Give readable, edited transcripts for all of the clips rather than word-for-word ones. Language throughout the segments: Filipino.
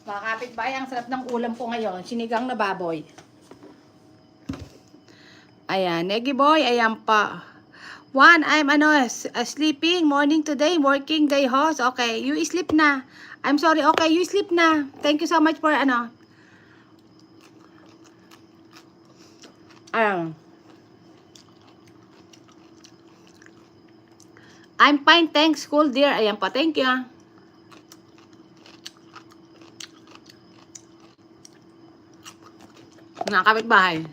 Mga kapitbahay, ang sarap ng ulam ko ngayon. Sinigang na baboy. Ayan, Negi boy, ayan pa. One, I'm sleeping. Morning today, working day host. Okay, you sleep na. I'm sorry, okay, you sleep na. Thank you so much for Ayan. I'm fine, thanks, cool dear. Ayan pa, thank you. Mga kapitbahay.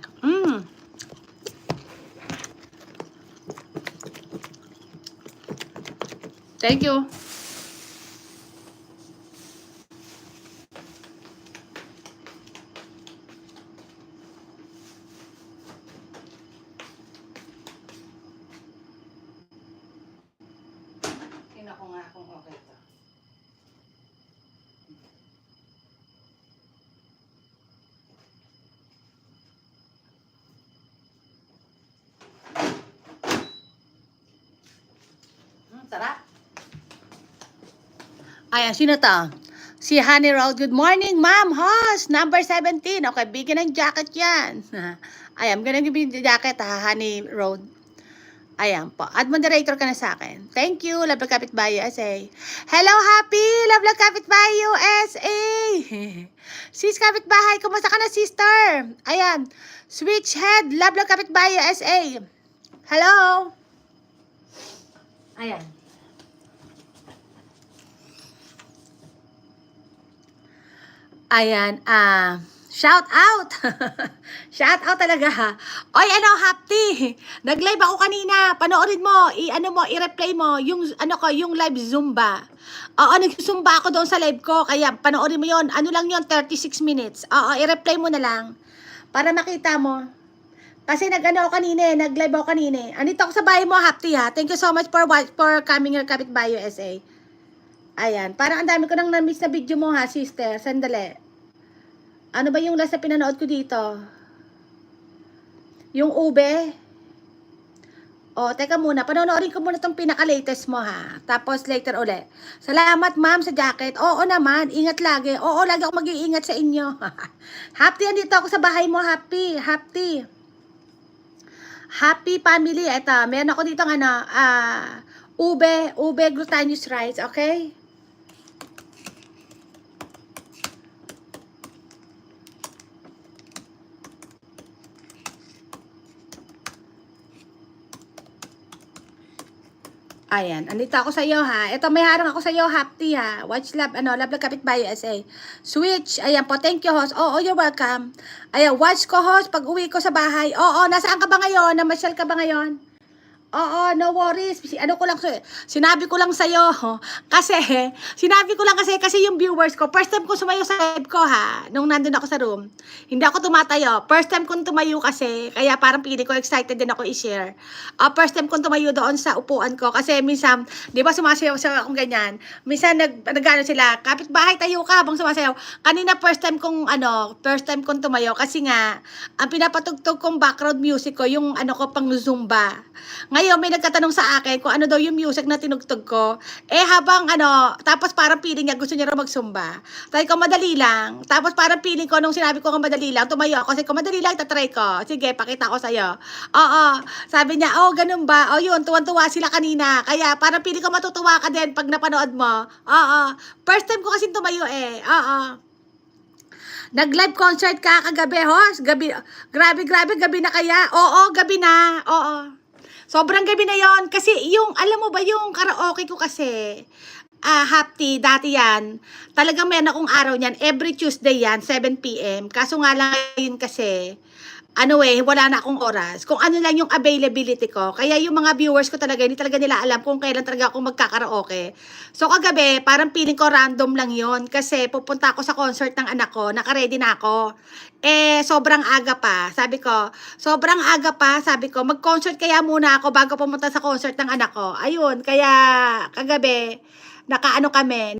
Thank you. Tingnan ko nga kung okay to. Sarap. Ayan, sino to? Si Honey Road. Good morning, ma'am. Host, number 17. Okay, bigyan ng jacket yan. Ayan, I'm gonna give you the jacket, Honey Road. Ayan po. Ad moderator ka na sa akin. Thank you, Love Lang Kapitbahay USA. Hello, Happy! Love Lang Kapitbahay USA! Sis Kapitbahay, kumusta ka na, sister? Ayan. Switch head, Love Lang Kapitbahay USA. Hello! Ayan. Ayan, shout out. Shout out talaga ha. Oy, Hapti. Nag-live ako kanina. Panoorin mo, i-replay mo yung yung live Zumba. Oo, nag-Zumba ako doon sa live ko. Kaya panoorin mo 'yon. Ano lang 'yon, 36 minutes. Oo, i-replay mo na lang para makita mo. Kasi ako kanina, nag-live ako kanina. Andito ako sa bahay mo, Hapti ha. Thank you so much for coming here, Kapitbahay USA. Ayan, parang ang dami ko nang na-miss na video mo ha, sister. Sandali. Ano ba yung last na pinanood ko dito? Yung ube? O, teka muna. Panonoorin ko muna itong pinaka-latest mo ha. Tapos later uli. Salamat ma'am sa jacket. Oo naman, ingat lagi. Oo, lagi ako mag-iingat sa inyo. Happy, andito ako sa bahay mo. Happy. Happy family. Ito, meron ako dito ube glutinous rice. Okay? Ayan, andito ako sa iyo ha. Ito, may harang ako sa iyo, Happy ha. Watch Love, Love Lang Kapitbahay USA. Switch, ayan po, thank you host. Oo, you're welcome. Ayan, watch ko host pag uwi ko sa bahay. Oo, nasaan ka ba ngayon? Namasyal ka ba ngayon? Oo, no worries. Sinabi ko lang sa'yo, kasi yung viewers ko, first time ko sumayo sa live ko ha, nung nandun ako sa room. Hindi ako tumatayo. First time kong tumayo kasi, kaya parang pili ko excited din ako i-share. First time kong tumayo doon sa upuan ko, kasi minsan, di ba sumasayaw akong ganyan? Minsan nagano sila, kapitbahay tayo ka, bang sumasayaw. Kanina first time kong tumayo, kasi nga, ang pinapatugtog kong background music ko, yung pang Zumba. Ngayon, may nagtatanong sa akin kung ano daw yung music na tinugtog ko. Tapos parang feeling niya, gusto niya raw magsumba. Sabi ko, madali lang. Tapos parang feeling ko, nung sinabi ko madali lang, tumayo ako. Sabi ko, madali lang, tatry ko. Sige, pakita ko sa'yo. Oo. Sabi niya, ganun ba? Yun, tuwan-tuwa sila kanina. Kaya parang feeling ko matutuwa ka din pag napanood mo. Oo. First time ko kasi tumayo Oo. Nag-live concert ka kagabi, host. Grabe, gabi na kaya? Oo, gabi na. Oo. Sobrang gabi na yon kasi alam mo ba yung karaoke ko kasi, Happy, dati yan, talagang meron akong araw niyan, every Tuesday yan, 7 p.m. Kaso nga lang yun kasi, wala na akong oras. Kung ano lang yung availability ko. Kaya yung mga viewers ko talaga, hindi talaga nila alam kung kailan talaga ako magkakaraoke. So kagabi, parang feeling ko random lang yon kasi pupunta ako sa concert ng anak ko, naka-ready na ako. Sobrang aga pa. Sabi ko, mag-concert kaya muna ako bago pumunta sa concert ng anak ko. Ayun, kaya kagabi, kami.